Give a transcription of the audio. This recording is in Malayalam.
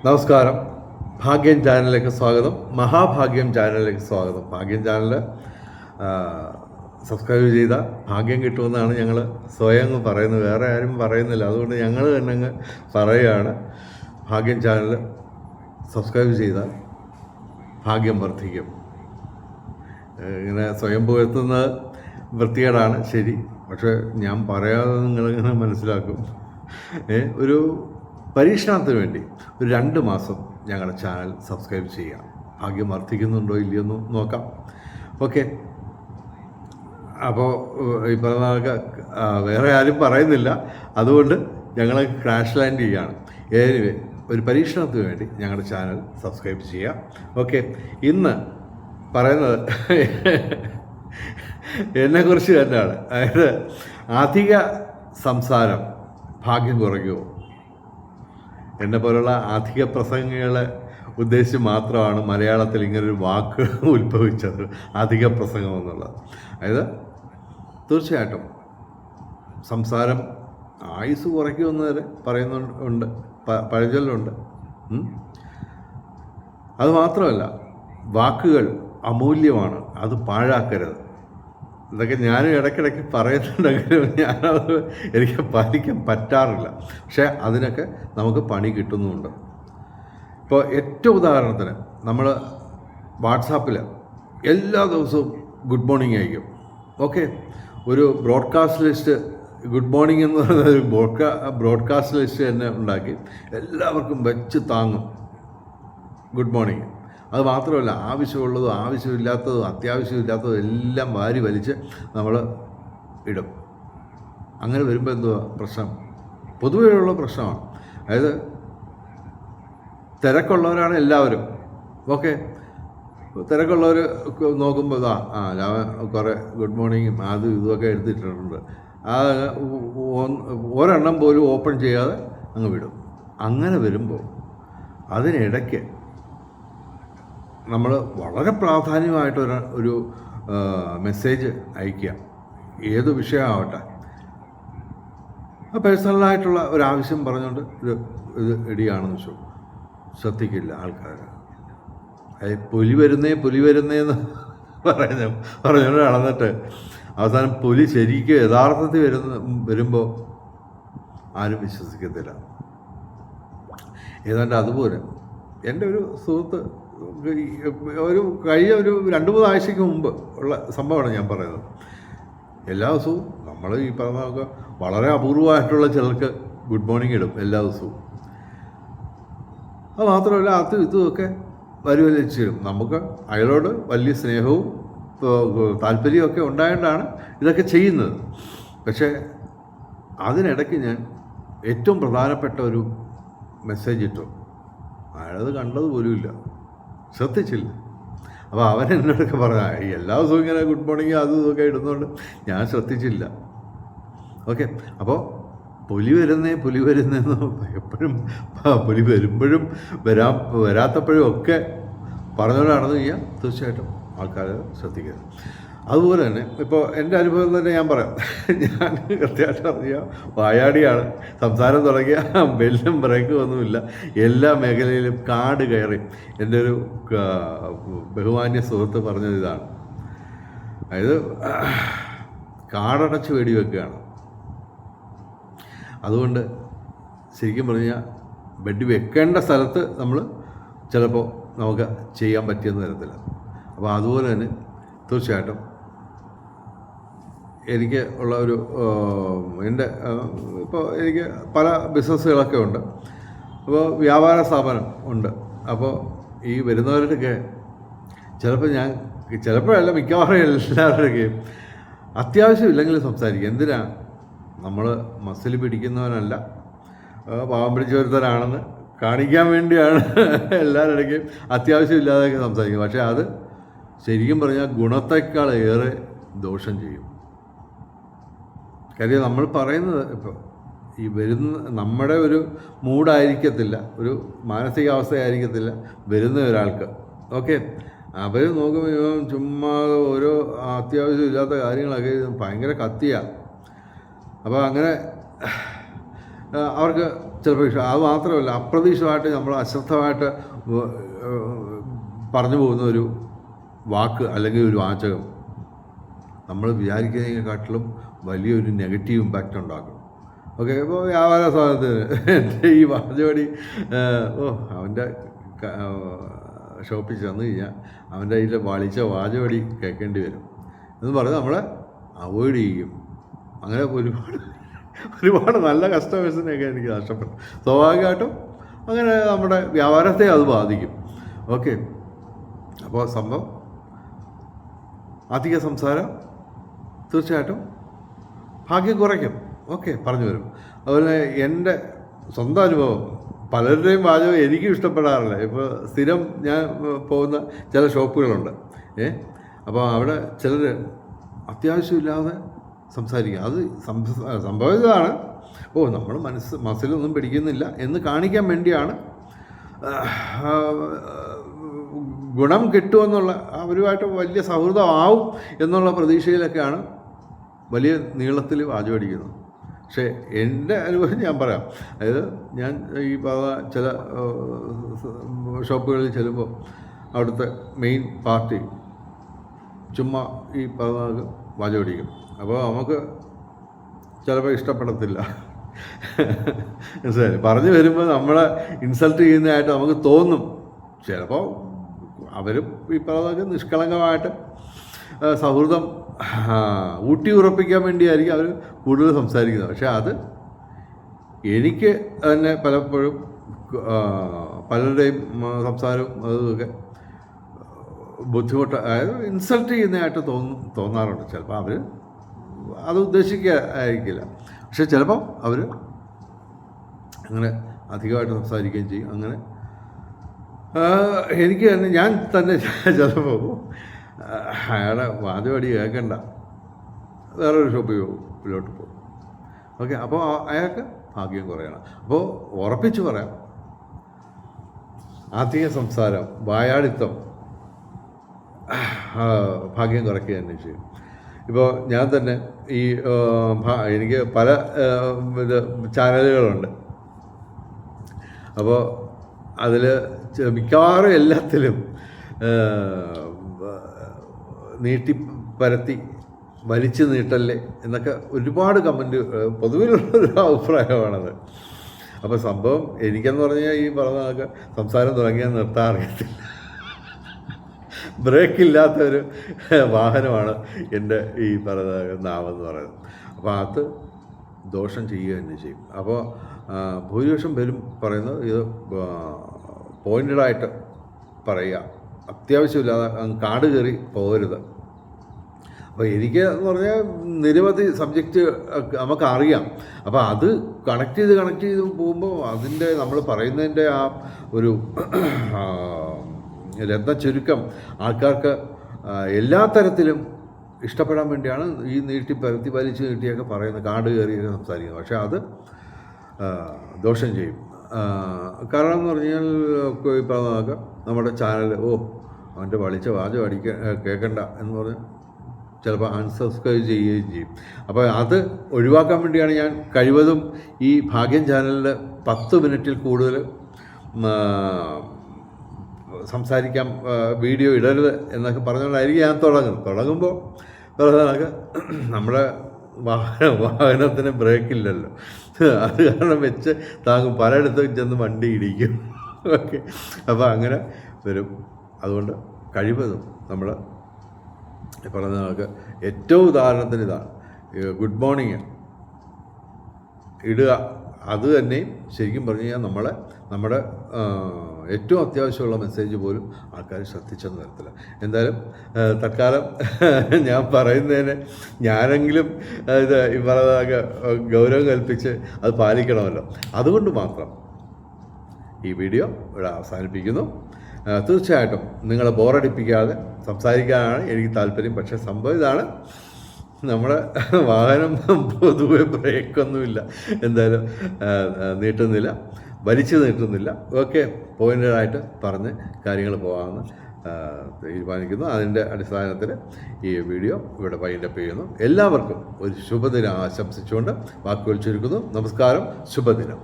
നമസ്കാരം. ഭാഗ്യം ചാനലിലേക്ക് സ്വാഗതം. മഹാഭാഗ്യം ചാനലിലേക്ക് സ്വാഗതം. ഭാഗ്യം ചാനൽ സബ്സ്ക്രൈബ് ചെയ്താൽ ഭാഗ്യം കിട്ടുമെന്നാണ് ഞങ്ങൾ സ്വയം പറയുന്നത്, വേറെ ആരും പറയുന്നില്ല. അതുകൊണ്ട് ഞങ്ങൾ തന്നെ അങ്ങ് പറയുകയാണ്, ഭാഗ്യം ചാനൽ സബ്സ്ക്രൈബ് ചെയ്താൽ ഭാഗ്യം വർദ്ധിക്കും. ഇങ്ങനെ സ്വയം പുകഴ്ത്തുന്നത് വൃത്തികേടാണ്, ശരി. പക്ഷേ ഞാൻ പറയാതെ നിങ്ങളിങ്ങനെ മനസ്സിലാക്കും. ഒരു പരീക്ഷണത്തിന് വേണ്ടി ഒരു 2 മാസം ഞങ്ങളുടെ ചാനൽ സബ്സ്ക്രൈബ് ചെയ്യാം. ഭാഗ്യം വർദ്ധിക്കുന്നുണ്ടോ ഇല്ലയെന്ന് നോക്കാം. ഓക്കെ. അപ്പോൾ ഈ പറഞ്ഞ വേറെ ആരും പറയുന്നില്ല, അതുകൊണ്ട് ഞങ്ങൾ ക്രാഷ് ലാൻഡ് ചെയ്യുകയാണ്. എനിവേ, ഒരു പരീക്ഷണത്തിന് വേണ്ടി ഞങ്ങളുടെ ചാനൽ സബ്സ്ക്രൈബ് ചെയ്യാം. ഓക്കെ. ഇന്ന് പറയുന്നത് എന്നെക്കുറിച്ച് തന്നെയാണ്. അതായത് അധിക സംസാരം ഭാഗ്യം കുറയ്ക്കുമോ? എന്നെ പോലുള്ള അധിക പ്രസംഗങ്ങളെ ഉദ്ദേശിച്ച് മാത്രമാണ് മലയാളത്തിൽ ഇങ്ങനൊരു വാക്ക് ഉത്ഭവിച്ചത്, അധിക പ്രസംഗം എന്നുള്ളത്. അതായത് തീർച്ചയായിട്ടും സംസാരം ആയുസ് കുറയ്ക്കുമെന്ന് വരെ പറയുന്നുണ്ട്, പഴഞ്ചൊല്ലുണ്ട്. അതുമാത്രമല്ല, വാക്കുകൾ അമൂല്യമാണ്, അത് പാഴാക്കരുത്. ഇതൊക്കെ ഞാനും ഇടയ്ക്കിടയ്ക്ക് പറയുന്നുണ്ടെങ്കിലും ഞാനത് എനിക്ക് പാലിക്കാൻ പറ്റാറില്ല. പക്ഷേ അതിനൊക്കെ നമുക്ക് പണി കിട്ടുന്നുമുണ്ട്. ഇപ്പോൾ ഏറ്റവും ഉദാഹരണത്തിന് നമ്മൾ വാട്സാപ്പിൽ എല്ലാ ദിവസവും ഗുഡ് മോർണിംഗ് അയക്കും. ഓക്കെ. ഒരു ബ്രോഡ്കാസ്റ്റ് ലിസ്റ്റ്, ഗുഡ് മോർണിംഗ് എന്ന് പറയുന്ന ഒരു ബ്രോഡ്കാസ്റ്റ് ലിസ്റ്റ് തന്നെ ഉണ്ടാക്കി എല്ലാവർക്കും വെച്ച് താങ്ങും ഗുഡ് മോർണിംഗ്. അത് മാത്രമല്ല, ആവശ്യമുള്ളതും ആവശ്യമില്ലാത്തതും അത്യാവശ്യമില്ലാത്തതും എല്ലാം വാരി വലിച്ച് നമ്മൾ ഇടും. അങ്ങനെ വരുമ്പോൾ എന്തുവാ പ്രശ്നം? പൊതുവെയുള്ള പ്രശ്നമാണ്. അതായത് തിരക്കുള്ളവരാണ് എല്ലാവരും. ഓക്കെ. തിരക്കുള്ളവർ നോക്കുമ്പോൾ ഞാൻ കുറേ ഗുഡ് മോർണിംഗും അതും ഇതുമൊക്കെ എടുത്തിട്ടുണ്ട്, ഒരെണ്ണം പോലും ഓപ്പൺ ചെയ്യാതെ അങ്ങ് വിടും. അങ്ങനെ വരുമ്പോൾ അതിനിടയ്ക്ക് നമ്മൾ വളരെ പ്രാധാന്യമായിട്ടൊരു മെസ്സേജ് അയക്കുക, ഏത് വിഷയമാവട്ടെ. പേഴ്സണലായിട്ടുള്ള ഒരാവശ്യം പറഞ്ഞുകൊണ്ട് ഇത് ഇടിയാണെന്ന് വെച്ചു ശ്രദ്ധിക്കില്ല ആൾക്കാർ. പുലി വരുന്നേന്ന് പറഞ്ഞുകൊണ്ട് നടന്നിട്ട് അവസാനം പുലി ശരിക്കും യഥാർത്ഥത്തിൽ വരുമ്പോൾ ആരും വിശ്വസിക്കത്തില്ല. ഏതാണ്ട് അതുപോലെ എൻ്റെ ഒരു സുഹൃത്ത് കഴിഞ്ഞ ഒരു 2-3 ആഴ്ചയ്ക്ക് മുമ്പ് ഉള്ള സംഭവമാണ് ഞാൻ പറയുന്നത്. എല്ലാ ദിവസവും നമ്മൾ ഈ പറഞ്ഞ വളരെ അപൂർവമായിട്ടുള്ള ചിലർക്ക് ഗുഡ് മോർണിംഗ് ഇടും എല്ലാ ദിവസവും. അത് മാത്രമല്ല, അതും ഇതുമൊക്കെ വലിച്ചിടും. നമുക്ക് അയാളോട് വലിയ സ്നേഹവും താല്പര്യമൊക്കെ ഉണ്ടായതുകൊണ്ടാണ് ഇതൊക്കെ ചെയ്യുന്നത്. പക്ഷേ അതിനിടയ്ക്ക് ഞാൻ ഏറ്റവും പ്രധാനപ്പെട്ട ഒരു മെസ്സേജ് ഇട്ടു. അയാളത് കണ്ടത് പോലുമില്ല, ശ്രദ്ധിച്ചില്ല. അപ്പോൾ അവൻ എന്നോടൊക്കെ പറഞ്ഞാൽ ഈ എല്ലാ ദിവസവും ഇങ്ങനെ ഗുഡ് മോർണിംഗ് അതും ഇതൊക്കെ ഇടുന്നുണ്ട്, ഞാൻ ശ്രദ്ധിച്ചില്ല. ഓക്കെ. അപ്പോൾ പുലി വരുന്നതെന്ന് എപ്പോഴും പുലി വരുമ്പോഴും വരാത്തപ്പോഴും ഒക്കെ പറഞ്ഞുകൊണ്ട് നടന്നു കഴിഞ്ഞാൽ തീർച്ചയായിട്ടും ആൾക്കാർ ശ്രദ്ധിക്കരുത്. അതുപോലെ തന്നെ ഇപ്പോൾ എൻ്റെ അനുഭവം തന്നെ ഞാൻ പറയാം. ഞാൻ കൃത്യമായിട്ട് അറിയാം, വായാടിയാണ്. സംസാരം തുടങ്ങിയ ബെല്ലും ബ്രേക്കും ഒന്നുമില്ല. എല്ലാ മേഖലയിലും കാട് കയറി. എൻ്റെ ഒരു ബഹുമാന്യ സുഹൃത്ത് പറഞ്ഞത് ഇതാണ്, അതായത് കാടടച്ച് വെടിവെക്കുകയാണ്. അതുകൊണ്ട് ശരിക്കും പറഞ്ഞാൽ വെടി വെക്കേണ്ട സ്ഥലത്ത് നമ്മൾ ചിലപ്പോൾ നമുക്ക് ചെയ്യാൻ പറ്റിയെന്ന് വരത്തില്ല. അപ്പോൾ അതുപോലെ തന്നെ തീർച്ചയായിട്ടും എനിക്ക് ഉള്ള ഒരു എൻ്റെ ഇപ്പോൾ എനിക്ക് പല ബിസിനസ്സുകളൊക്കെ ഉണ്ട്. അപ്പോൾ വ്യാപാര സ്ഥാപനം ഉണ്ട്. അപ്പോൾ ഈ വരുന്നവരുടെയൊക്കെ ചിലപ്പോഴല്ല മിക്കവാറും എല്ലാവരുടെയൊക്കെയും അത്യാവശ്യമില്ലെങ്കിലും സംസാരിക്കും. എന്തിനാ? നമ്മൾ മസിൽ പിടിക്കുന്നവനല്ല, പാവം പിടിച്ചവരുത്തരാണെന്ന് കാണിക്കാൻ വേണ്ടിയാണ് എല്ലാവരുടെയും അത്യാവശ്യമില്ലാതെയൊക്കെ സംസാരിക്കും. പക്ഷേ അത് ശരിക്കും പറഞ്ഞാൽ ഗുണത്തേക്കാൾ ഏറെ ദോഷം ചെയ്യും. കാര്യം നമ്മൾ പറയുന്നത് ഇപ്പോൾ ഈ നമ്മുടെ ഒരു മൂഡായിരിക്കത്തില്ല, ഒരു മാനസികാവസ്ഥയായിരിക്കത്തില്ല വരുന്ന ഒരാൾക്ക്. ഓക്കെ. അവർ നോക്കുമ്പോൾ ചുമ്മാ ഓരോ അത്യാവശ്യമില്ലാത്ത കാര്യങ്ങളൊക്കെ ഭയങ്കര കത്തിയാണ്. അപ്പോൾ അങ്ങനെ അവർക്ക് ചിലപ്പോൾ അത് മാത്രമല്ല, അപ്രതീക്ഷിതമായിട്ട് നമ്മൾ അശ്രദ്ധമായിട്ട് പറഞ്ഞു പോകുന്ന ഒരു വാക്ക് അല്ലെങ്കിൽ ഒരു വാചകം നമ്മൾ വിചാരിക്കുന്നതിനെക്കാട്ടിലും വലിയൊരു നെഗറ്റീവ് ഇമ്പാക്റ്റ് ഉണ്ടാക്കും. ഓക്കെ, ഇപ്പോൾ വ്യാപാര സാധനത്തിന് എൻ്റെ ഈ വാചകടി അവൻ്റെ ഷോപ്പിൽ ചെന്ന് കഴിഞ്ഞാൽ അവൻ്റെ കയ്യിൽ വളിച്ച വാചകടി കേൾക്കേണ്ടി വരും എന്ന് പറഞ്ഞ് നമ്മളെ അവോയ്ഡ് ചെയ്യും. അങ്ങനെ ഒരുപാട് നല്ല കസ്റ്റമേഴ്സിനെയൊക്കെ എനിക്ക് നഷ്ടപ്പെട്ടു. സ്വാഭാവികമായിട്ടും അങ്ങനെ നമ്മുടെ വ്യാപാരത്തെ അത് ബാധിക്കും. ഓക്കെ, അപ്പോൾ സംഭവം അധിക സംസാരം തീർച്ചയായിട്ടും ഭാഗ്യം കുറയ്ക്കും. ഓക്കെ, പറഞ്ഞു വരും. അതുപോലെ എൻ്റെ സ്വന്തം അനുഭവം, പലരുടെയും വാചകം എനിക്കും ഇഷ്ടപ്പെടാറില്ല. ഇപ്പോൾ സ്ഥിരം ഞാൻ പോകുന്ന ചില ഷോപ്പുകളുണ്ട്, അപ്പോൾ അവിടെ ചിലർ അത്യാവശ്യമില്ലാതെ സംസാരിക്കുക. അത് സംഭവിച്ചതാണ്. നമ്മൾ മസിലൊന്നും പിടിക്കുന്നില്ല എന്ന് കാണിക്കാൻ വേണ്ടിയാണ്. ഗുണം കിട്ടുമെന്നുള്ള, അവരുമായിട്ട് വലിയ സൗഹൃദമാവും എന്നുള്ള പ്രതീക്ഷയിലൊക്കെയാണ് വലിയ നീളത്തിൽ വാചകടിക്കുന്നത്. പക്ഷേ എൻ്റെ അനുഭവം ഞാൻ പറയാം. അതായത് ഞാൻ ഈ ചില ഷോപ്പുകളിൽ ചെല്ലുമ്പോൾ അവിടുത്തെ മെയിൻ പാർട്ടി ചുമ്മാ ഈ വാചകടിക്കും. അപ്പോൾ നമുക്ക് ചിലപ്പോൾ ഇഷ്ടപ്പെടത്തില്ല. മനസ്സിലായി? പറഞ്ഞു വരുമ്പോൾ നമ്മളെ ഇൻസൾട്ട് ചെയ്യുന്നതായിട്ട് നമുക്ക് തോന്നും. ചിലപ്പോൾ അവരും ഈ പറഞ്ഞതൊക്കെ നിഷ്കളങ്കമായിട്ട് സൗഹൃദം ഊട്ടി ഉറപ്പിക്കാൻ വേണ്ടിയായിരിക്കും അവർ കൂടുതൽ സംസാരിക്കുന്നത്. പക്ഷേ അത് എനിക്ക് തന്നെ പലപ്പോഴും പലരുടെയും സംസാരവും അതൊക്കെ ബുദ്ധിമുട്ട്, അതായത് ഇൻസൾട്ട് ചെയ്യുന്നതായിട്ട് തോന്നാറുണ്ട്. ചിലപ്പോൾ അവർ അത് ഉദ്ദേശിക്കായിരിക്കില്ല, പക്ഷെ ചിലപ്പോൾ അവർ അങ്ങനെ അധികമായിട്ട് സംസാരിക്കുകയും ചെയ്യും. അങ്ങനെ എനിക്ക് തന്നെ ഞാൻ തന്നെ ചിലപ്പോൾ അയാളെ വാചകടി കേൾക്കണ്ട, വേറൊരു ഷോപ്പിലോട്ട് പോകും. ഓക്കെ, അപ്പോൾ അയാൾക്ക് ഭാഗ്യം കുറയണം. അപ്പോൾ ഉറപ്പിച്ച് പറയാം, അധിക സംസാരം, വായാടിത്തം ഭാഗ്യം കുറയ്ക്കുക തന്നെ ചെയ്യും. ഇപ്പോൾ ഞാൻ തന്നെ ഈ എനിക്ക് പല ചാനലുകളുണ്ട്. അപ്പോൾ അതിൽ മിക്കവാറും എല്ലാത്തിലും നീട്ടിപ്പരത്തി വലിച്ചു നീട്ടല്ലേ എന്നൊക്കെ ഒരുപാട് കമൻറ്റ്, പൊതുവിലുള്ളൊരു അഭിപ്രായമാണത്. അപ്പോൾ സംഭവം എനിക്കെന്ന് പറഞ്ഞാൽ ഈ പറഞ്ഞതൊക്കെ സംസാരം തുടങ്ങിയാൽ നിർത്താൻ അറിയത്തില്ല. ബ്രേക്കില്ലാത്തൊരു വാഹനമാണ് എൻ്റെ ഈ പറയുന്ന നാമെന്ന് പറയുന്നത്. അപ്പോൾ അത് ദോഷം ചെയ്യുക തന്നെ ചെയ്യും. അപ്പോൾ ഭൂരിപക്ഷം പേരും പറയുന്നത് ഇത് പോയിൻ്റഡായിട്ട് പറയുക, അത്യാവശ്യമില്ലാതെ കാട് കയറി പോകരുത്. അപ്പോൾ എനിക്ക് എന്ന് പറഞ്ഞാൽ നിരവധി സബ്ജക്റ്റ് നമുക്കറിയാം. അപ്പോൾ അത് കണക്ട് ചെയ്ത് പോകുമ്പോൾ അതിൻ്റെ നമ്മൾ പറയുന്നതിൻ്റെ ആ ഒരു രത്ന ചുരുക്കം ആൾക്കാർക്ക് എല്ലാ തരത്തിലും ഇഷ്ടപ്പെടാൻ വേണ്ടിയാണ് ഈ പരത്തി വലിച്ച് നീട്ടിയൊക്കെ പറയുന്നത്, കാട് കയറിയൊക്കെ സംസാരിക്കുന്നത്. പക്ഷേ അത് ദോഷം ചെയ്യും. കാരണം എന്ന് പറഞ്ഞാൽ ഈ പറഞ്ഞതൊക്കെ നമ്മുടെ ചാനൽ അവൻ്റെ വളിച്ച വാചകം കേൾക്കണ്ട എന്ന് പറഞ്ഞ് ചിലപ്പോൾ അൺസബ്സ്ക്രൈബ് ചെയ്യുകയും ചെയ്യും. അപ്പോൾ അത് ഒഴിവാക്കാൻ വേണ്ടിയാണ് ഞാൻ കഴിവതും ഈ ഭാഗ്യം ചാനലിൽ 10 മിനിറ്റിൽ കൂടുതൽ സംസാരിക്കാം, വീഡിയോ ഇടരുത് എന്നൊക്കെ പറഞ്ഞുകൊണ്ടായിരിക്കും ഞാൻ തുടങ്ങുമ്പോൾ പറഞ്ഞതൊക്കെ നമ്മുടെ വാഹനത്തിന് ബ്രേക്കില്ലല്ലോ, അത് കാരണം വെച്ച് താങ്ങും, പലയിടത്തും ചെന്ന് വണ്ടി ഇടിക്കും. ഓക്കെ, അപ്പോൾ അങ്ങനെ വരും. അതുകൊണ്ട് കഴിവതും നമ്മൾ പറഞ്ഞ നമുക്ക് ഏറ്റവും ഉദാഹരണത്തിന് ഇതാണ്, ഗുഡ് മോർണിംഗ് ഇടുക. അത് തന്നെയും ശരിക്കും പറഞ്ഞു കഴിഞ്ഞാൽ നമ്മുടെ ഏറ്റവും അത്യാവശ്യമുള്ള മെസ്സേജ് പോലും ആൾക്കാർ ശ്രദ്ധിച്ചെന്ന് വരത്തില്ല. എന്തായാലും തൽക്കാലം ഞാൻ പറയുന്നതിന് ഞാനെങ്കിലും ഇത് ഈ പറഞ്ഞതൊക്കെ ഗൗരവം കൽപ്പിച്ച് അത് പാലിക്കണമല്ലോ. അതുകൊണ്ട് മാത്രം ഈ വീഡിയോ ഇവിടെ അവസാനിപ്പിക്കുന്നു. തീർച്ചയായിട്ടും നിങ്ങളെ ബോറടിപ്പിക്കാതെ സംസാരിക്കാനാണ് എനിക്ക് താല്പര്യം. പക്ഷേ സംഭവം ഇതാണ്, നമ്മുടെ വാഹനം പൊതുവെ ബ്രേക്കൊന്നുമില്ല, എന്തായാലും നീട്ടുന്നില്ല, വലിച്ചു നീട്ടുന്നില്ല. ഓക്കെ, പോയിൻ്റഡായിട്ട് പറഞ്ഞ് കാര്യങ്ങൾ പോകാമെന്ന് തീരുമാനിക്കുന്നു. അതിൻ്റെ അടിസ്ഥാനത്തിൽ ഈ വീഡിയോ ഇവിടെ വൈൻഡപ്പ് ചെയ്യുന്നു. എല്ലാവർക്കും ഒരു ശുഭദിനം ആശംസിച്ചുകൊണ്ട് വാക്കുകൾ ചുരുക്കുന്നു. നമസ്കാരം, ശുഭദിനം.